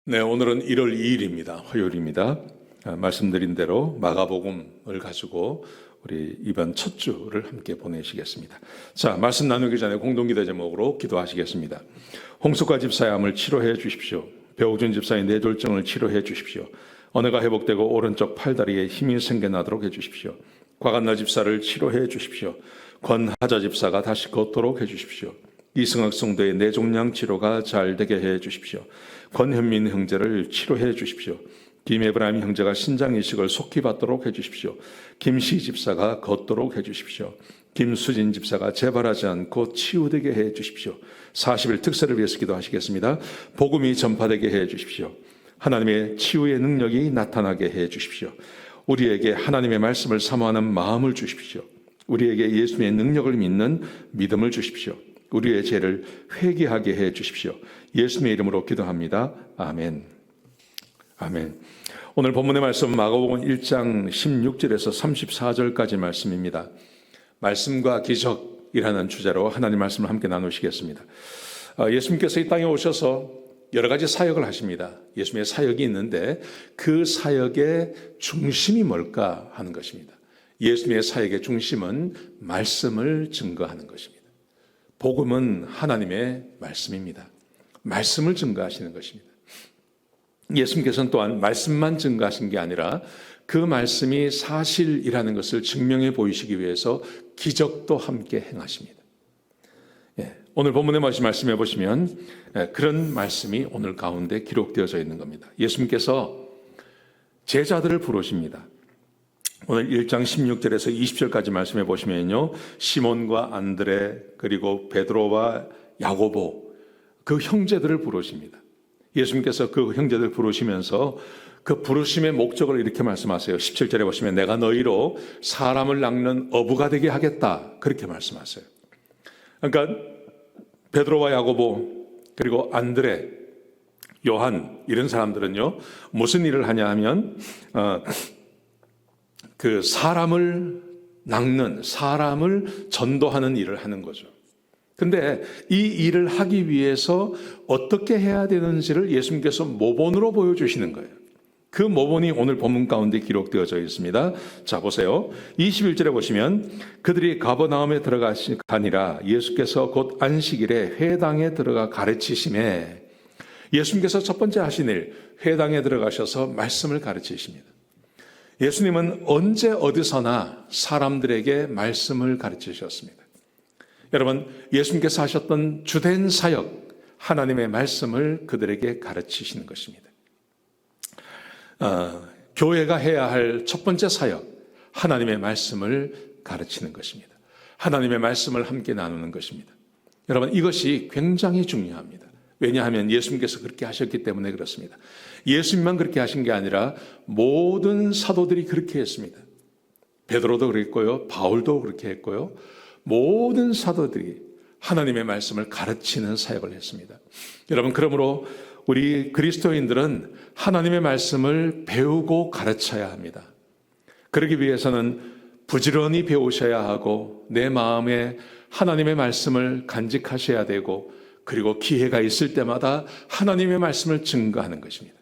네, 오늘은 1월 2일입니다. 화요일입니다. 말씀드린 대로 마가복음을 가지고 우리 이번 첫 주를 함께 보내시겠습니다. 자, 말씀 나누기 전에 공동기도 제목으로 기도하시겠습니다. 홍숙과 집사의 암을 치료해 주십시오. 배우준 집사의 뇌졸중을 치료해 주십시오. 언어가 회복되고 오른쪽 팔다리에 힘이 생겨나도록 해주십시오. 곽한나 집사를 치료해 주십시오. 권하자 집사가 다시 걷도록 해주십시오. 이승학 성도의 뇌종양 치료가 잘 되게 해 주십시오. 권현민 형제를 치료해 주십시오. 김에브라임 형제가 신장 이식을 속히 받도록 해 주십시오. 김시 집사가 걷도록 해 주십시오. 김수진 집사가 재발하지 않고 치유되게 해 주십시오. 40일 특세를 위해서 기도하시겠습니다. 복음이 전파되게 해 주십시오. 하나님의 치유의 능력이 나타나게 해 주십시오. 우리에게 하나님의 말씀을 사모하는 마음을 주십시오. 우리에게 예수님의 능력을 믿는 믿음을 주십시오. 우리의 죄를 회개하게 해 주십시오. 예수님의 이름으로 기도합니다. 아멘. 아멘. 오늘 본문의 말씀 마가복음 1장 16절에서 34절까지 말씀입니다. 말씀과 기적이라는 주제로 하나님 말씀을 함께 나누시겠습니다. 예수님께서 이 땅에 오셔서 여러 가지 사역을 하십니다. 예수님의 사역이 있는데 그 사역의 중심이 뭘까 하는 것입니다. 예수님의 사역의 중심은 말씀을 증거하는 것입니다. 복음은 하나님의 말씀입니다. 말씀을 증거하시는 것입니다. 예수님께서는 또한 말씀만 증거하신 게 아니라 그 말씀이 사실이라는 것을 증명해 보이시기 위해서 기적도 함께 행하십니다. 오늘 본문의 말씀해 보시면 그런 말씀이 오늘 가운데 기록되어져 있는 겁니다. 예수님께서 제자들을 부르십니다. 오늘 1장 16절에서 20절까지 말씀해 보시면요, 시몬과 안드레 그리고 베드로와 야고보 그 형제들을 부르십니다. 예수님께서 그 형제들을 부르시면서 그 부르심의 목적을 이렇게 말씀하세요. 17절에 보시면 내가 너희로 사람을 낚는 어부가 되게 하겠다 그렇게 말씀하세요. 그러니까 베드로와 야고보 그리고 안드레, 요한 이런 사람들은요 무슨 일을 하냐 하면 그 사람을 낚는, 사람을 전도하는 일을 하는 거죠. 근데 이 일을 하기 위해서 어떻게 해야 되는지를 예수님께서 모본으로 보여주시는 거예요. 그 모본이 오늘 본문 가운데 기록되어져 있습니다. 자, 보세요. 21절에 보시면 그들이 가버나움에 들어가니라 예수께서 곧 안식일에 회당에 들어가 가르치심에, 예수님께서 첫 번째 하신 일, 회당에 들어가셔서 말씀을 가르치십니다. 예수님은 언제 어디서나 사람들에게 말씀을 가르치셨습니다. 여러분, 예수님께서 하셨던 주된 사역, 하나님의 말씀을 그들에게 가르치시는 것입니다. 교회가 해야 할 첫 번째 사역, 하나님의 말씀을 가르치는 것입니다. 하나님의 말씀을 함께 나누는 것입니다. 여러분, 이것이 굉장히 중요합니다. 왜냐하면 예수님께서 그렇게 하셨기 때문에 그렇습니다. 예수님만 그렇게 하신 게 아니라 모든 사도들이 그렇게 했습니다. 베드로도 그랬고요, 바울도 그렇게 했고요, 모든 사도들이 하나님의 말씀을 가르치는 사역을 했습니다. 여러분, 그러므로 우리 그리스도인들은 하나님의 말씀을 배우고 가르쳐야 합니다. 그러기 위해서는 부지런히 배우셔야 하고 내 마음에 하나님의 말씀을 간직하셔야 되고, 그리고 기회가 있을 때마다 하나님의 말씀을 증거하는 것입니다.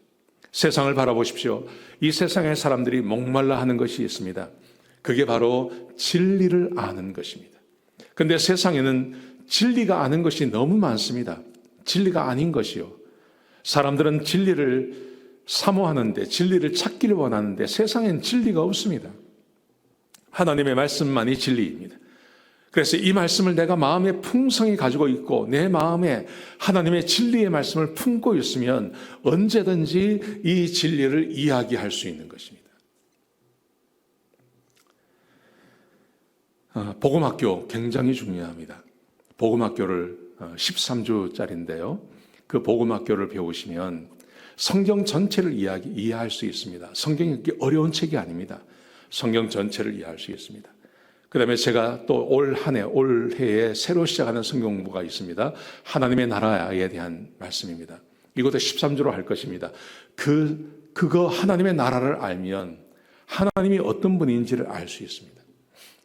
세상을 바라보십시오. 이 세상의 사람들이 목말라 하는 것이 있습니다. 그게 바로 진리를 아는 것입니다. 그런데 세상에는 진리가 아는 것이 너무 많습니다. 진리가 아닌 것이요. 사람들은 진리를 사모하는데, 진리를 찾기를 원하는데 세상엔 진리가 없습니다. 하나님의 말씀만이 진리입니다. 그래서 이 말씀을 내가 마음에 풍성히 가지고 있고 내 마음에 하나님의 진리의 말씀을 품고 있으면 언제든지 이 진리를 이야기할 수 있는 것입니다. 복음학교 굉장히 중요합니다. 복음학교를 13주짜리인데요. 그 복음학교를 배우시면 성경 전체를 이해할 수 있습니다. 성경이 그렇게 어려운 책이 아닙니다. 성경 전체를 이해할 수 있습니다. 그 다음에 제가 또 올 해에 새로 시작하는 성경 공부가 있습니다. 하나님의 나라에 대한 말씀입니다. 이것도 13주로 할 것입니다. 그거 하나님의 나라를 알면 하나님이 어떤 분인지를 알 수 있습니다.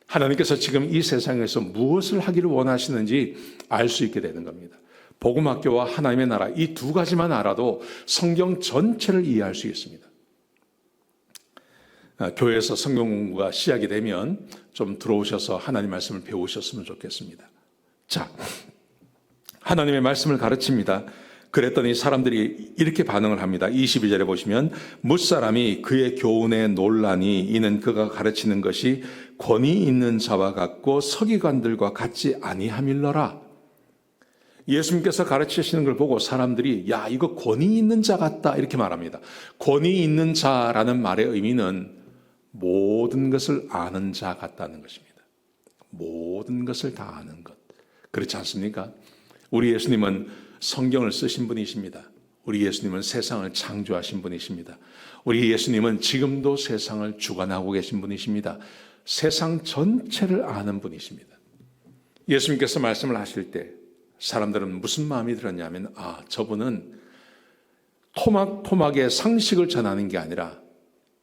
하나님께서 지금 이 세상에서 무엇을 하기를 원하시는지 알 수 있게 되는 겁니다. 복음학교와 하나님의 나라, 이 두 가지만 알아도 성경 전체를 이해할 수 있습니다. 교회에서 성경 공부가 시작이 되면 좀 들어오셔서 하나님 말씀을 배우셨으면 좋겠습니다. 자, 하나님의 말씀을 가르칩니다. 그랬더니 사람들이 이렇게 반응을 합니다. 22절에 보시면 뭇사람이 그의 교훈에 놀라니 이는 그가 가르치는 것이 권위 있는 자와 같고 서기관들과 같지 아니함일러라. 예수님께서 가르치시는 걸 보고 사람들이 야, 이거 권위 있는 자 같다 이렇게 말합니다. 권위 있는 자라는 말의 의미는 모든 것을 아는 자 같다는 것입니다. 모든 것을 다 아는 것. 그렇지 않습니까? 우리 예수님은 성경을 쓰신 분이십니다. 우리 예수님은 세상을 창조하신 분이십니다. 우리 예수님은 지금도 세상을 주관하고 계신 분이십니다. 세상 전체를 아는 분이십니다. 예수님께서 말씀을 하실 때 사람들은 무슨 마음이 들었냐면 저분은 토막토막의 상식을 전하는 게 아니라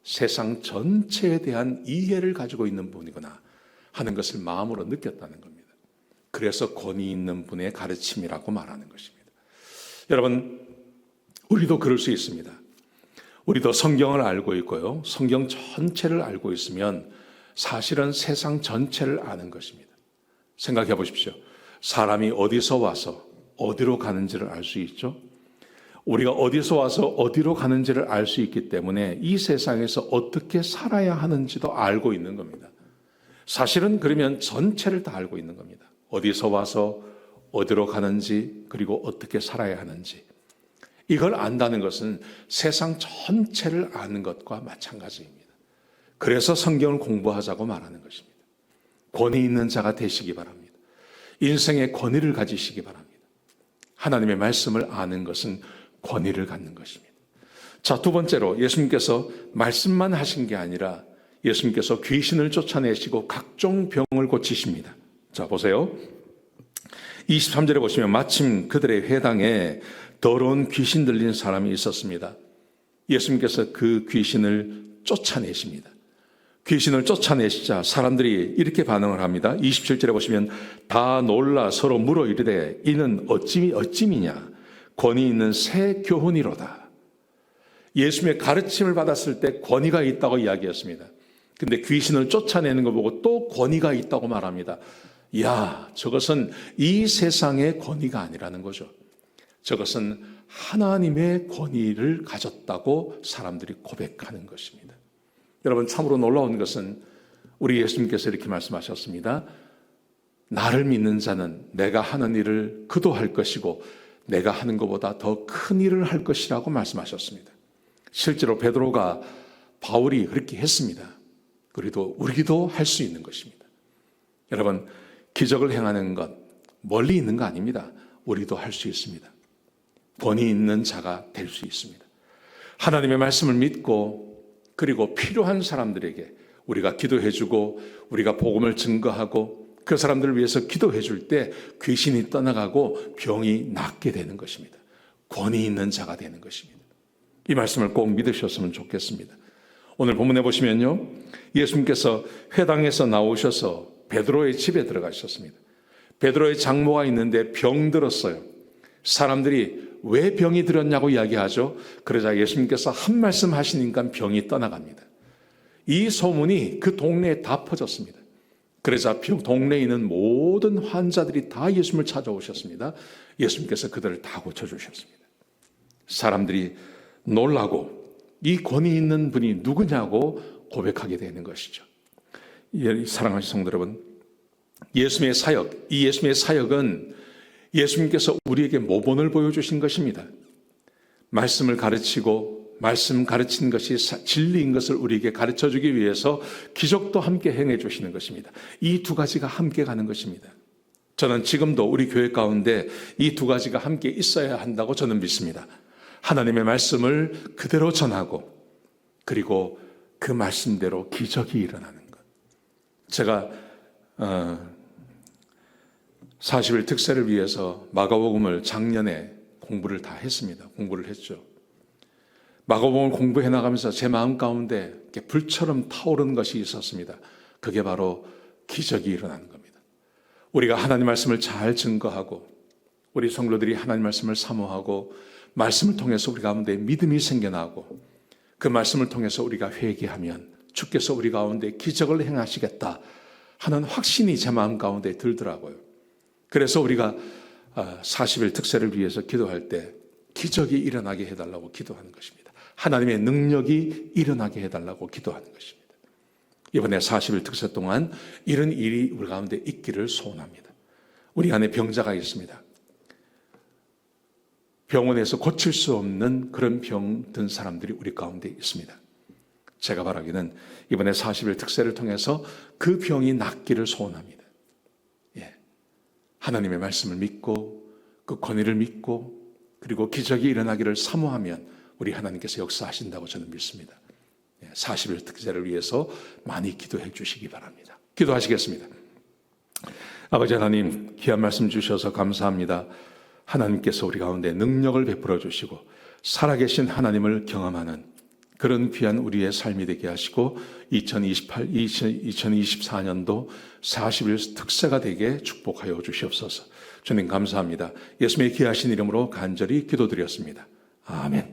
세상 전체에 대한 이해를 가지고 있는 분이구나 하는 것을 마음으로 느꼈다는 겁니다. 그래서 권위 있는 분의 가르침이라고 말하는 것입니다. 여러분, 우리도 그럴 수 있습니다. 우리도 성경을 알고 있고요. 성경 전체를 알고 있으면 사실은 세상 전체를 아는 것입니다. 생각해 보십시오. 사람이 어디서 와서 어디로 가는지를 알 수 있죠. 우리가 어디서 와서 어디로 가는지를 알 수 있기 때문에 이 세상에서 어떻게 살아야 하는지도 알고 있는 겁니다. 사실은 그러면 전체를 다 알고 있는 겁니다. 어디서 와서 어디로 가는지 그리고 어떻게 살아야 하는지 이걸 안다는 것은 세상 전체를 아는 것과 마찬가지입니다. 그래서 성경을 공부하자고 말하는 것입니다. 권위 있는 자가 되시기 바랍니다. 인생의 권위를 가지시기 바랍니다. 하나님의 말씀을 아는 것은 권위를 갖는 것입니다. 자, 두 번째로 예수님께서 말씀만 하신 게 아니라 예수님께서 귀신을 쫓아내시고 각종 병을 고치십니다. 자, 보세요. 23절에 보시면 마침 그들의 회당에 더러운 귀신 들린 사람이 있었습니다. 예수님께서 그 귀신을 쫓아내십니다. 귀신을 쫓아내시자 사람들이 이렇게 반응을 합니다. 27절에 보시면 다 놀라 서로 물어 이르되 이는 어찌미냐 권위 있는 새 교훈이로다. 예수님의 가르침을 받았을 때 권위가 있다고 이야기했습니다. 근데 귀신을 쫓아내는 거 보고 또 권위가 있다고 말합니다. 야, 저것은 이 세상의 권위가 아니라는 거죠. 저것은 하나님의 권위를 가졌다고 사람들이 고백하는 것입니다. 여러분, 참으로 놀라운 것은 우리 예수님께서 이렇게 말씀하셨습니다. 나를 믿는 자는 내가 하는 일을 그도 할 것이고 내가 하는 것보다 더 큰 일을 할 것이라고 말씀하셨습니다. 실제로 베드로가 바울이 그렇게 했습니다. 그래도 우리도 할 수 있는 것입니다. 여러분, 기적을 행하는 것 멀리 있는 거 아닙니다. 우리도 할 수 있습니다. 권위 있는 자가 될 수 있습니다. 하나님의 말씀을 믿고 그리고 필요한 사람들에게 우리가 기도해주고 우리가 복음을 증거하고 그 사람들을 위해서 기도해 줄 때 귀신이 떠나가고 병이 낫게 되는 것입니다. 권위 있는 자가 되는 것입니다. 이 말씀을 꼭 믿으셨으면 좋겠습니다. 오늘 본문에 보시면요, 예수님께서 회당에서 나오셔서 베드로의 집에 들어가셨습니다. 베드로의 장모가 있는데 병 들었어요. 사람들이 왜 병이 들었냐고 이야기하죠. 그러자 예수님께서 한 말씀 하시니까 병이 떠나갑니다. 이 소문이 그 동네에 다 퍼졌습니다. 그러자 동네에 있는 모든 환자들이 다 예수님을 찾아오셨습니다. 예수님께서 그들을 다 고쳐주셨습니다. 사람들이 놀라고 이 권위 있는 분이 누구냐고 고백하게 되는 것이죠. 사랑하는 성도 여러분, 예수님의 사역, 이 예수님의 사역은 예수님께서 우리에게 모본을 보여주신 것입니다. 말씀을 가르치고 말씀 가르친 것이 진리인 것을 우리에게 가르쳐주기 위해서 기적도 함께 행해 주시는 것입니다. 이 두 가지가 함께 가는 것입니다. 저는 지금도 우리 교회 가운데 이 두 가지가 함께 있어야 한다고 저는 믿습니다. 하나님의 말씀을 그대로 전하고 그리고 그 말씀대로 기적이 일어나는 것. 제가 40일 특세를 위해서 마가복음을 작년에 공부를 다 했습니다. 공부를 했죠. 마가복음을 공부해 나가면서 제 마음 가운데 불처럼 타오르는 것이 있었습니다. 그게 바로 기적이 일어나는 겁니다. 우리가 하나님 말씀을 잘 증거하고 우리 성도들이 하나님 말씀을 사모하고 말씀을 통해서 우리 가운데 믿음이 생겨나고 그 말씀을 통해서 우리가 회개하면 주께서 우리 가운데 기적을 행하시겠다 하는 확신이 제 마음 가운데 들더라고요. 그래서 우리가 40일 특세를 위해서 기도할 때 기적이 일어나게 해달라고 기도하는 것입니다. 하나님의 능력이 일어나게 해달라고 기도하는 것입니다. 이번에 40일 특세 동안 이런 일이 우리 가운데 있기를 소원합니다. 우리 안에 병자가 있습니다. 병원에서 고칠 수 없는 그런 병 든 사람들이 우리 가운데 있습니다. 제가 바라기는 이번에 40일 특세를 통해서 그 병이 낫기를 소원합니다. 예. 하나님의 말씀을 믿고 그 권위를 믿고 그리고 기적이 일어나기를 사모하면 우리 하나님께서 역사하신다고 저는 믿습니다. 40일 특세를 위해서 많이 기도해 주시기 바랍니다. 기도하시겠습니다. 아버지 하나님, 귀한 말씀 주셔서 감사합니다. 하나님께서 우리 가운데 능력을 베풀어 주시고 살아계신 하나님을 경험하는 그런 귀한 우리의 삶이 되게 하시고 2024년도 40일 특세가 되게 축복하여 주시옵소서. 주님 감사합니다. 예수님의 귀하신 이름으로 간절히 기도드렸습니다. 아멘.